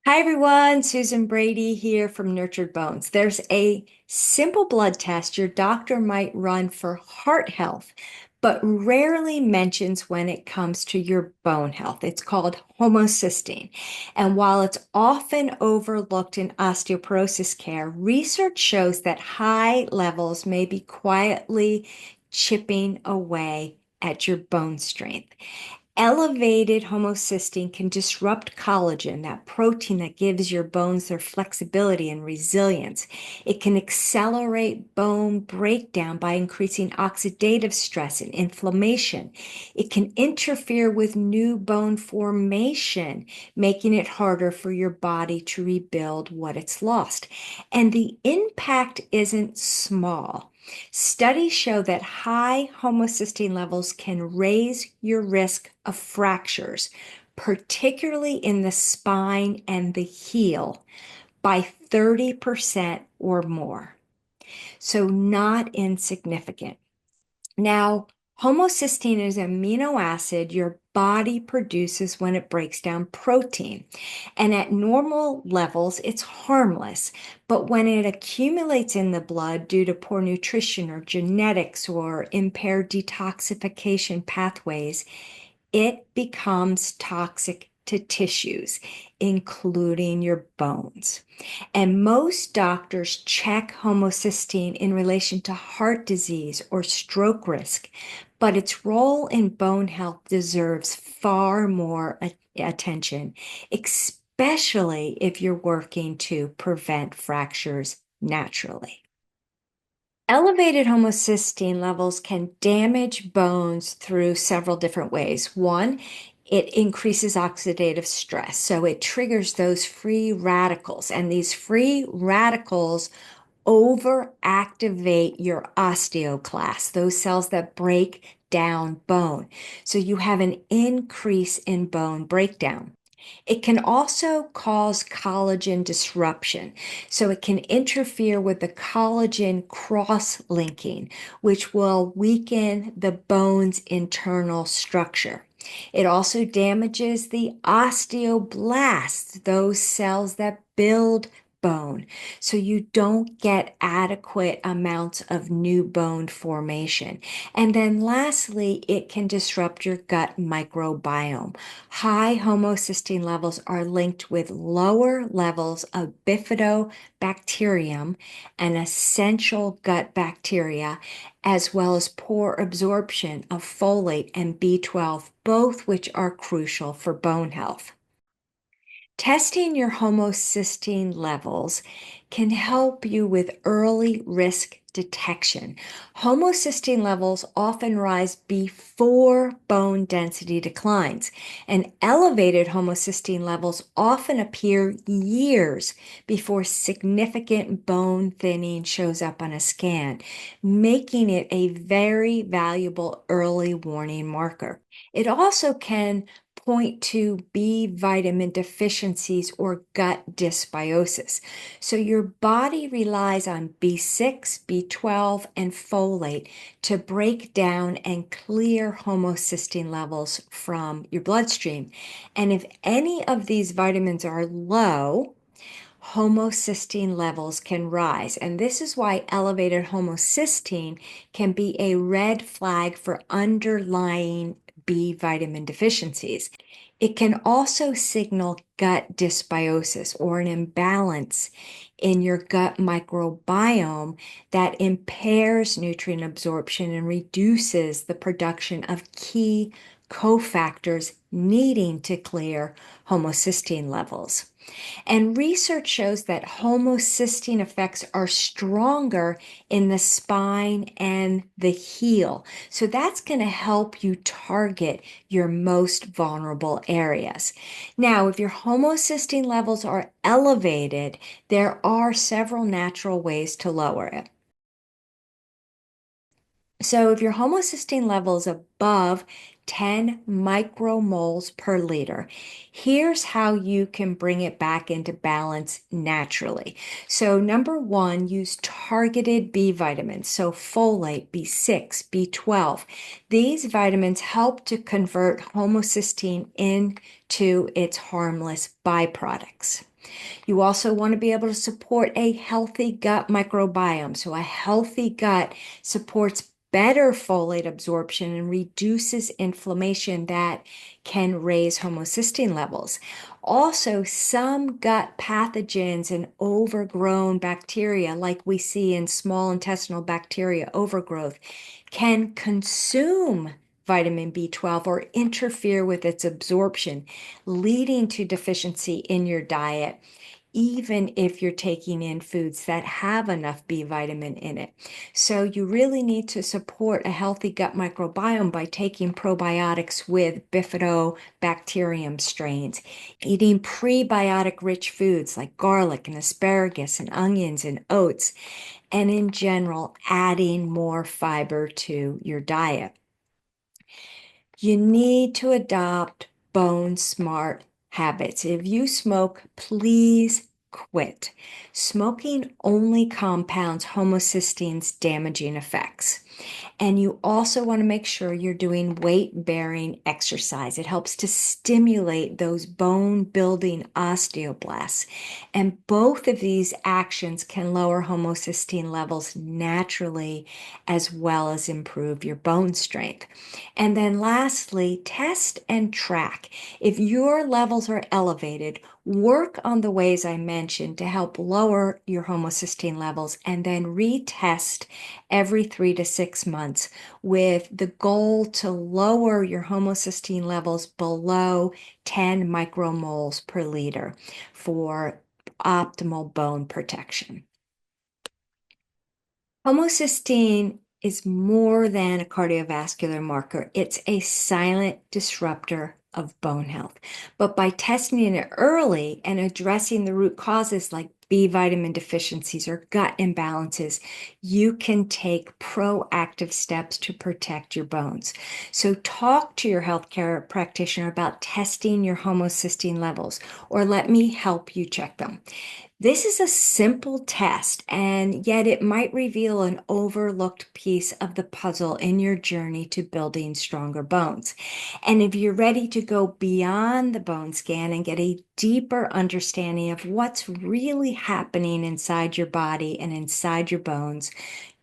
Hi everyone, Susan Brady here from Nurtured Bones. There's a simple blood test your doctor might run for heart health, but rarely mentions when it comes to your bone health. It's called homocysteine. And while it's often overlooked in osteoporosis care, research shows that high levels may be quietly chipping away at your bone strength. Elevated homocysteine can disrupt collagen, that protein that gives your bones their flexibility and resilience. It can accelerate bone breakdown by increasing oxidative stress and inflammation. It can interfere with new bone formation, making it harder for your body to rebuild what it's lost. And the impact isn't small. Studies show that high homocysteine levels can raise your risk of fractures, particularly in the spine and the heel, by 30% or more. So, not insignificant. Now, homocysteine is an amino acid your body produces when it breaks down protein. And at normal levels, it's harmless. But when it accumulates in the blood due to poor nutrition or genetics or impaired detoxification pathways, it becomes toxic to tissues, including your bones. And most doctors check homocysteine in relation to heart disease or stroke risk, but its role in bone health deserves far more attention, especially if you're working to prevent fractures naturally. Elevated homocysteine levels can damage bones through several different ways. One, it increases oxidative stress. So it triggers those free radicals, and these free radicals overactivate your osteoclasts, those cells that break down bone. So you have an increase in bone breakdown. It can also cause collagen disruption. So it can interfere with the collagen cross-linking, which will weaken the bone's internal structure. It also damages the osteoblasts, those cells that build bone. So you don't get adequate amounts of new bone formation. And then lastly, it can disrupt your gut microbiome. High homocysteine levels are linked with lower levels of bifidobacterium, an essential gut bacteria, as well as poor absorption of folate and B12, both which are crucial for bone health. Testing your homocysteine levels can help you with early risk detection. Homocysteine levels often rise before bone density declines, and elevated homocysteine levels often appear years before significant bone thinning shows up on a scan, making it a very valuable early warning marker. It also can point to B vitamin deficiencies or gut dysbiosis. So your body relies on B6, B12, and folate to break down and clear homocysteine levels from your bloodstream. And if any of these vitamins are low, homocysteine levels can rise. And this is why elevated homocysteine can be a red flag for underlying B vitamin deficiencies. It can also signal gut dysbiosis or an imbalance in your gut microbiome that impairs nutrient absorption and reduces the production of key cofactors needing to clear homocysteine levels. And research shows that homocysteine effects are stronger in the spine and the heel. So that's going to help you target your most vulnerable areas. Now, if your homocysteine levels are elevated, there are several natural ways to lower it. So if your homocysteine level is above 10 micromoles per liter, here's how you can bring it back into balance naturally. So number one, use targeted B vitamins. So folate, B6, B12. These vitamins help to convert homocysteine into its harmless byproducts. You also want to be able to support a healthy gut microbiome. So, a healthy gut supports better folate absorption and reduces inflammation that can raise homocysteine levels. Also, some gut pathogens and overgrown bacteria, like we see in small intestinal bacteria overgrowth, can consume vitamin B12 or interfere with its absorption, leading to deficiency in your diet even if you're taking in foods that have enough B vitamin in it. So you really need to support a healthy gut microbiome by taking probiotics with bifidobacterium strains, eating prebiotic-rich foods like garlic and asparagus and onions and oats, and in general, adding more fiber to your diet. You need to adopt bone smart habits. If you smoke, please quit. Smoking only compounds homocysteine's damaging effects. And you also want to make sure you're doing weight-bearing exercise. It helps to stimulate those bone-building osteoblasts. And both of these actions can lower homocysteine levels naturally, as well as improve your bone strength. And then lastly, test and track. If your levels are elevated, work on the ways I mentioned to help lower your homocysteine levels and then retest every 3 to 6 months with the goal to lower your homocysteine levels below 10 micromoles per liter for optimal bone protection. Homocysteine is more than a cardiovascular marker. It's a silent disruptor of bone health. But by testing it early and addressing the root causes like B vitamin deficiencies or gut imbalances, you can take proactive steps to protect your bones. So talk to your healthcare practitioner about testing your homocysteine levels, or let me help you check them. This is a simple test, and yet it might reveal an overlooked piece of the puzzle in your journey to building stronger bones. And if you're ready to go beyond the bone scan and get a deeper understanding of what's really happening inside your body and inside your bones,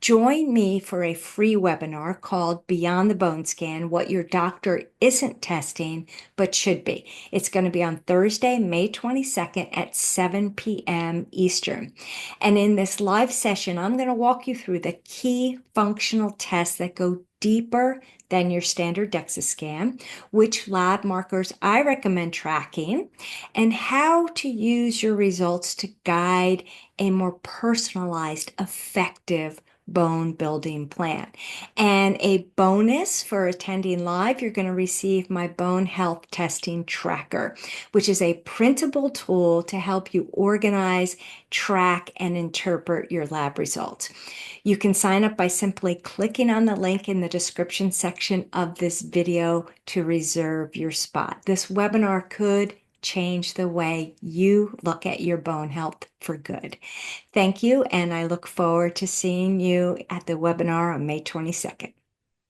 join me for a free webinar called Beyond the Bone Scan, What Your Doctor Isn't Testing But Should Be. It's going to be on Thursday, May 22nd at 7 p.m. Eastern. And in this live session, I'm going to walk you through the key functional tests that go deeper than your standard DEXA scan, which lab markers I recommend tracking, and how to use your results to guide a more personalized, effective bone building plan. And a bonus for attending live, you're going to receive my bone health testing tracker, which is a printable tool to help you organize, track, and interpret your lab results. You can sign up by simply clicking on the link in the description section of this video to reserve your spot. This webinar could change the way you look at your bone health for good. Thank you, and I look forward to seeing you at the webinar on May 22nd.